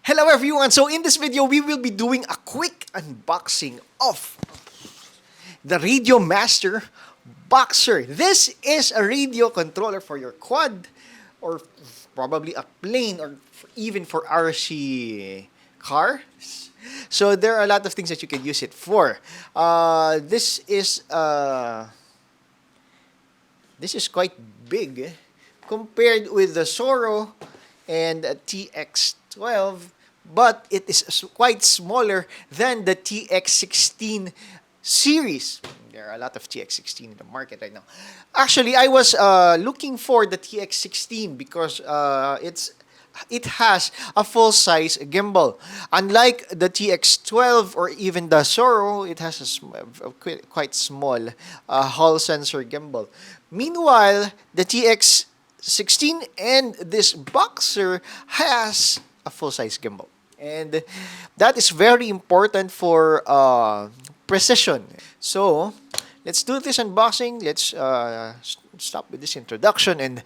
Hello everyone! So in this video, we will be doing a quick unboxing of the Radiomaster Boxer. This is a radio controller for your quad or probably a plane or even for RC cars. So there are a lot of things that you can use it for. This is quite big compared with the Zorro and TX12, but it is quite smaller than the TX16 series. There are a lot of TX16 in the market right now. Actually, I was looking for the TX16 because it has a full-size gimbal. Unlike the TX12 or even the Zorro, it has a quite small Hall sensor gimbal. Meanwhile, the TX16 and this Boxer has a full-size gimbal. And that is very important for precision. So, let's do this unboxing. Let's stop with this introduction and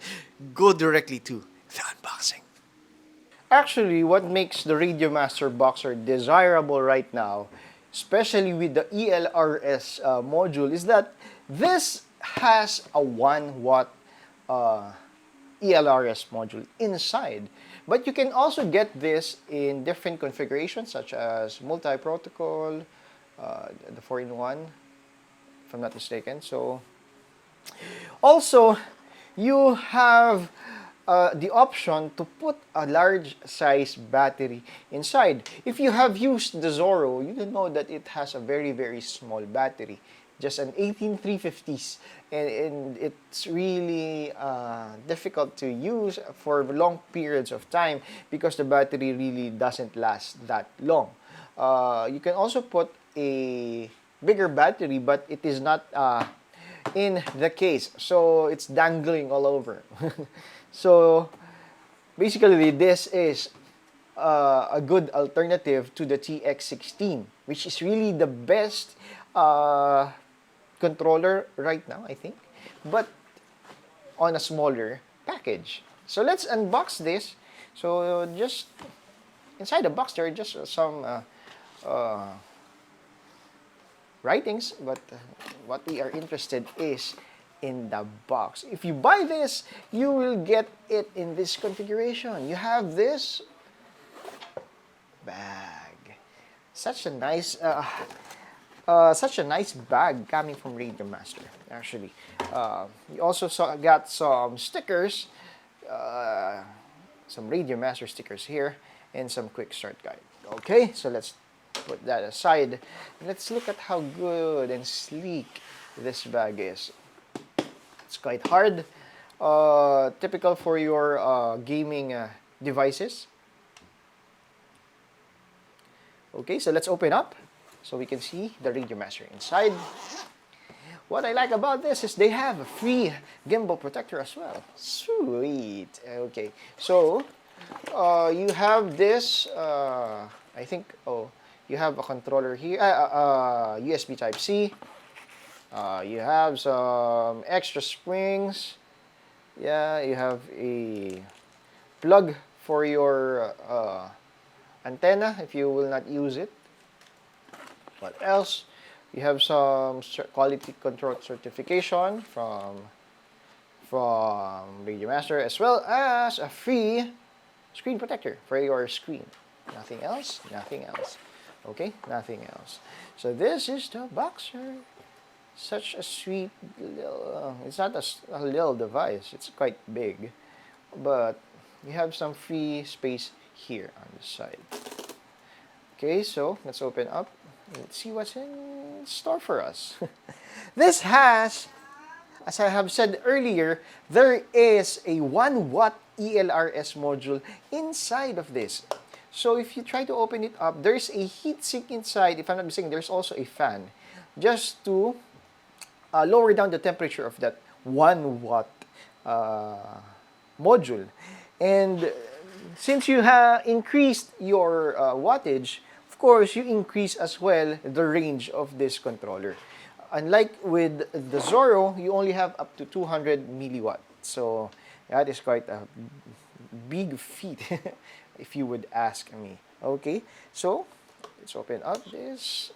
go directly to the unboxing. Actually, what makes the Radiomaster Boxer desirable right now, especially with the ELRS module, is that this has a 1-watt ELRS module inside. But you can also get this in different configurations such as multi-protocol, the 4-in-1, if I'm not mistaken. So, also, you have the option to put a large size battery inside. If you have used the Zorro, you will know that it has a very small battery, just an 18350s, and it's really difficult to use for long periods of time because the battery really doesn't last that long. You can also put a bigger battery, but it is not in the case, so it's dangling all over. So basically, this is a good alternative to the TX16, which is really the best controller right now, I think, but on a smaller package. So let's unbox this. So just inside the box, there are just some writings, but what we are interested is in the box. If you buy this, you will get it in this configuration. You have this bag. Such a nice bag coming from Radiomaster, actually. You also got some stickers, some Radiomaster stickers here, and some quick start guide. Okay, so let's put that aside. Let's look at how good and sleek this bag is. It's quite hard, typical for your gaming devices. Okay, so let's open up so we can see the Radiomaster inside. What I like about this is they have a free gimbal protector as well. Sweet. Okay, so you have this, I think, you have a controller here, USB Type-C. You have some extra springs. Yeah, you have a plug for your antenna if you will not use it. What else? You have some quality control certification from Radiomaster, as well as a free screen protector for your screen. Nothing else? Nothing else. Okay, nothing else. So this is the Boxer. Such a sweet little, it's not a little device, it's quite big, but you have some free space here on the side. Okay, so let's open up. Let's see what's in store for us. This has, as I have said earlier, there is a 1-watt ELRS module inside of this. So if you try to open it up, there's a heatsink inside. If I'm not mistaken, there's also a fan, just to lower down the temperature of that 1-watt module. And since you have increased your wattage, of course, you increase as well the range of this controller. Unlike with the Zorro, you only have up to 200 milliwatts. So that is quite a big feat, if you would ask me. Okay, so let's open up this.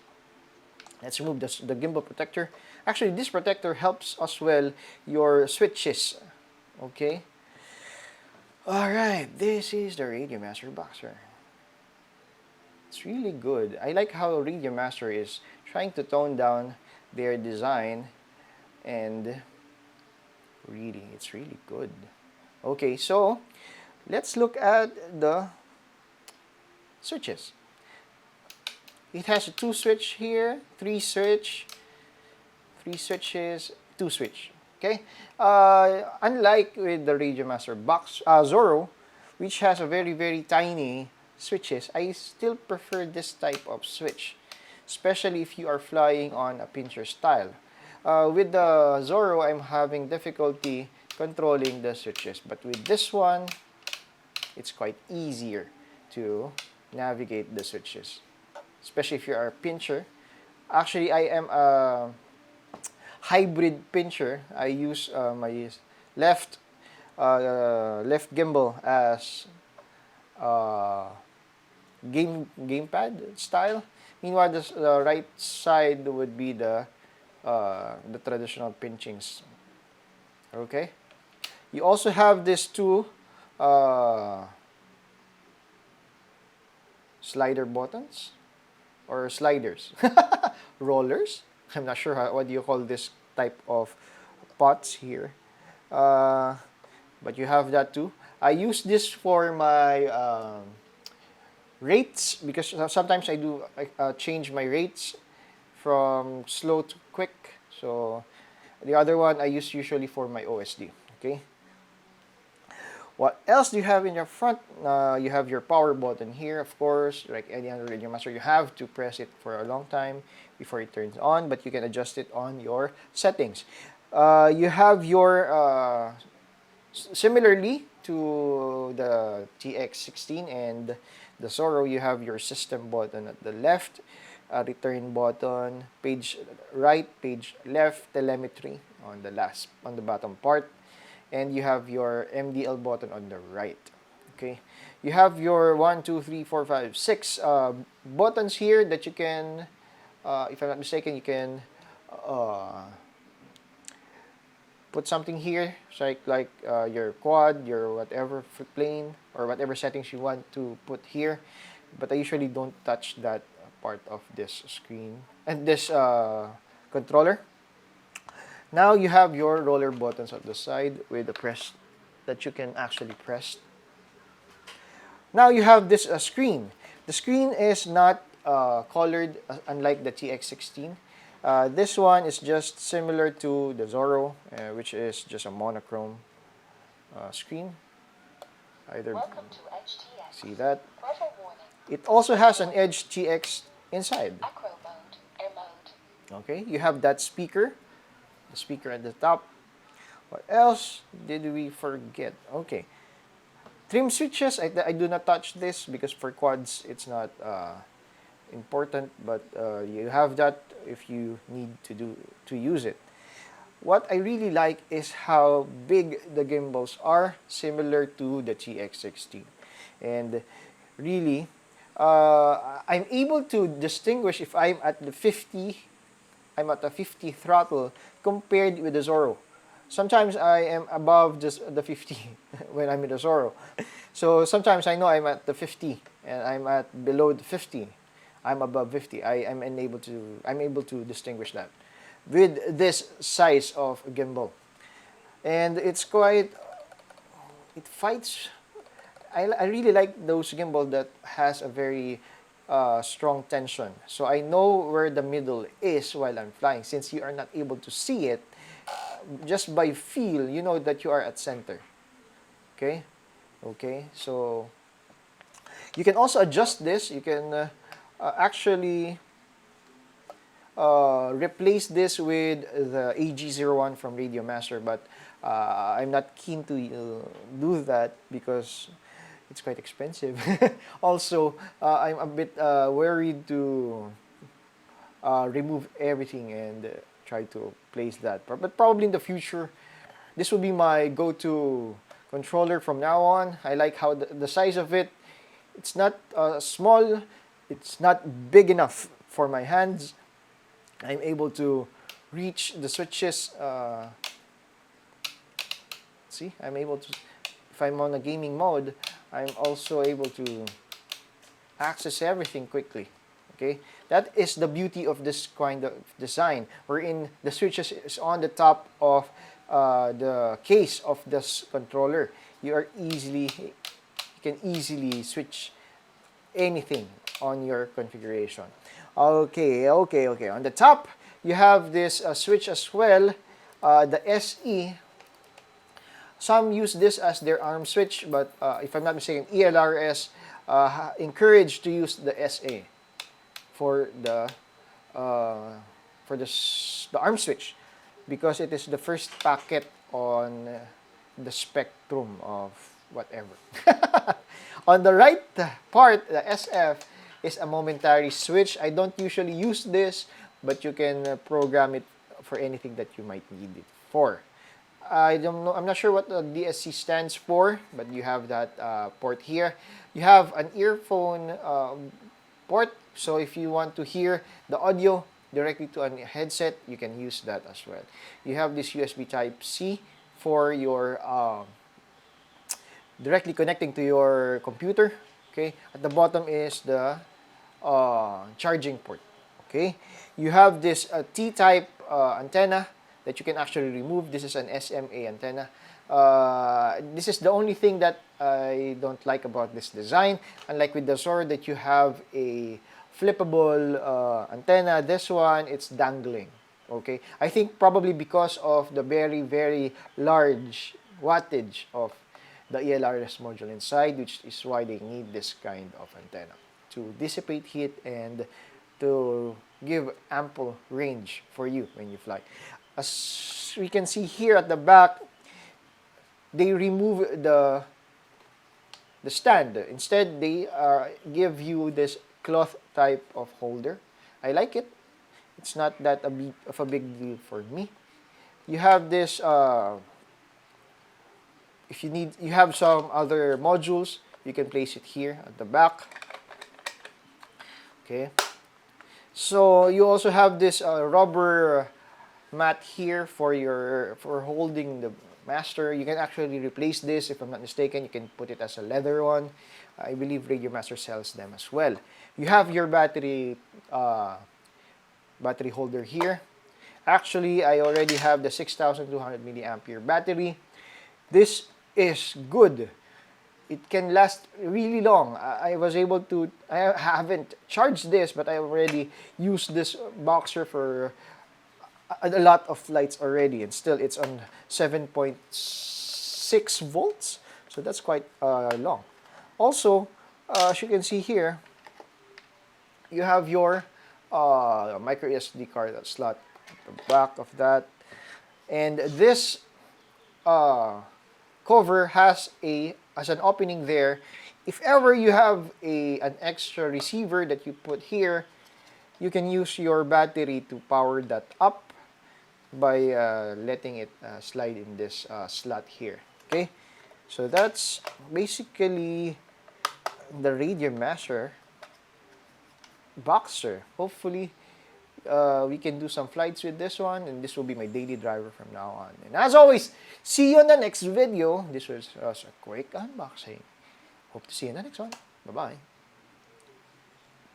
Let's remove the gimbal protector. Actually, this protector helps as well your switches. Okay. Alright, this is the Radiomaster Boxer. It's really good. I like how Radiomaster is trying to tone down their design, and really, it's really good. Okay, so let's look at the switches. It has a 2 switch here, 3 switch, 3 switches, 2 switch. Okay, unlike with the Radiomaster Box Zorro, which has a very tiny switches, I still prefer this type of switch, especially if you are flying on a pincher style. With the Zorro, I'm having difficulty controlling the switches, but with this one, it's quite easier to navigate the switches, especially if you are a pincher. Actually, I am a hybrid pincher. I use my left left gimbal as gamepad style. Meanwhile, the right side would be the traditional pinchings. Okay. You also have these two slider buttons or sliders, rollers. I'm not sure what do you call this type of pots here, but you have that too. I use this for my rates, because sometimes I do change my rates from slow to quick. So the other one I use usually for my OSD. Okay. What else do you have in your front? You have your power button here, of course. Like any other Radiomaster, you have to press it for a long time before it turns on, but you can adjust it on your settings. You have your, similarly to the TX16 and the Zorro, you have your system button at the left, return button, page right, page left, telemetry on the bottom part, and you have your MDL button on the right. Okay, you have your 1, 2, 3, 4, 5, 6 buttons here that you can, if I'm not mistaken, you can put something here, like your quad, your whatever plane, or whatever settings you want to put here. But I usually don't touch that part of this screen and this controller. Now you have your roller buttons at the side with the press that you can actually press. Now you have this screen. The screen is not colored, unlike the TX16. This one is just similar to the Zorro, which is just a monochrome screen. Either see that. It also has an Edge TX inside. Okay, you have that speaker, the speaker at the top. What else did we forget? Okay, trim switches. I do not touch this because for quads it's not important, but you have that if you need to use it. What I really like is how big the gimbals are, similar to the TX16, and really I'm able to distinguish if I'm at the 50, I'm at the 50 throttle compared with the Zorro. Sometimes I am above just the 50 when I'm in the Zorro. So sometimes I know I'm at the 50 and I'm at below the 50. I'm above 50. I'm able to distinguish that with this size of gimbal. And it's quite, it fights. I really like those gimbal that has a very strong tension. So I know where the middle is while I'm flying. Since you are not able to see it, just by feel, you know that you are at center. Okay? Okay, so you can also adjust this. You can actually replace this with the AG01 from Radiomaster, but I'm not keen to do that because it's quite expensive. Also, I'm a bit worried to remove everything and try to place that. But probably in the future, this will be my go-to controller from now on. I like how the size of it It's not small, it's not big enough for my hands. I'm able to reach the switches. See, I'm able to, if I'm on a gaming mode, I'm also able to access everything quickly. Okay, that is the beauty of this kind of design, wherein the switches is on the top of the case of this controller. You can easily switch anything on your configuration. Okay. On the top, you have this switch as well, the SE. Some use this as their ARM switch, but if I'm not mistaken, ELRS encouraged to use the SA for the the ARM switch, because it is the first packet on the spectrum of whatever. On the right part, the SF is a momentary switch. I don't usually use this, but you can program it for anything that you might need it for. I don't know. I'm not sure what the DSC stands for, but you have that port here. You have an earphone port, so if you want to hear the audio directly to a headset, you can use that as well. You have this USB Type-C for your directly connecting to your computer. Okay, at the bottom is the charging port. Okay, you have this T-type antenna that you can actually remove. This is an SMA antenna. This is the only thing that I don't like about this design. Unlike with the Zoro that you have a flippable antenna, this one, it's dangling. Okay, I think probably because of the very large wattage of the ELRS module inside, which is why they need this kind of antenna to dissipate heat and to give ample range for you when you fly. As we can see here at the back, they remove the stand. Instead, they give you this cloth type of holder. I like it. It's not that of a big deal for me. You have this, if you need, you have some other modules, you can place it here at the back. Okay. So you also have this rubber mat here for holding the master. You can actually replace this, if I'm not mistaken. You can put it as a leather one. I believe Radiomaster sells them as well. You have your battery holder here. Actually, I already have the 6,200 milliampere battery. This is good. It can last really long. I haven't charged this, but I already used this Boxer for a lot of flights already, and still it's on 7.6 volts, so that's quite long. Also, as you can see here, you have your micro SD card slot at the back of that, and this cover has an opening there. If ever you have an extra receiver that you put here, you can use your battery to power that up by letting it slide in this slot here. Okay, so that's basically the Radiomaster Boxer. Hopefully we can do some flights with this one, and this will be my daily driver from now on. And as always, see you on the next video. This was a quick unboxing. Hope to see you in the next one. Bye-bye.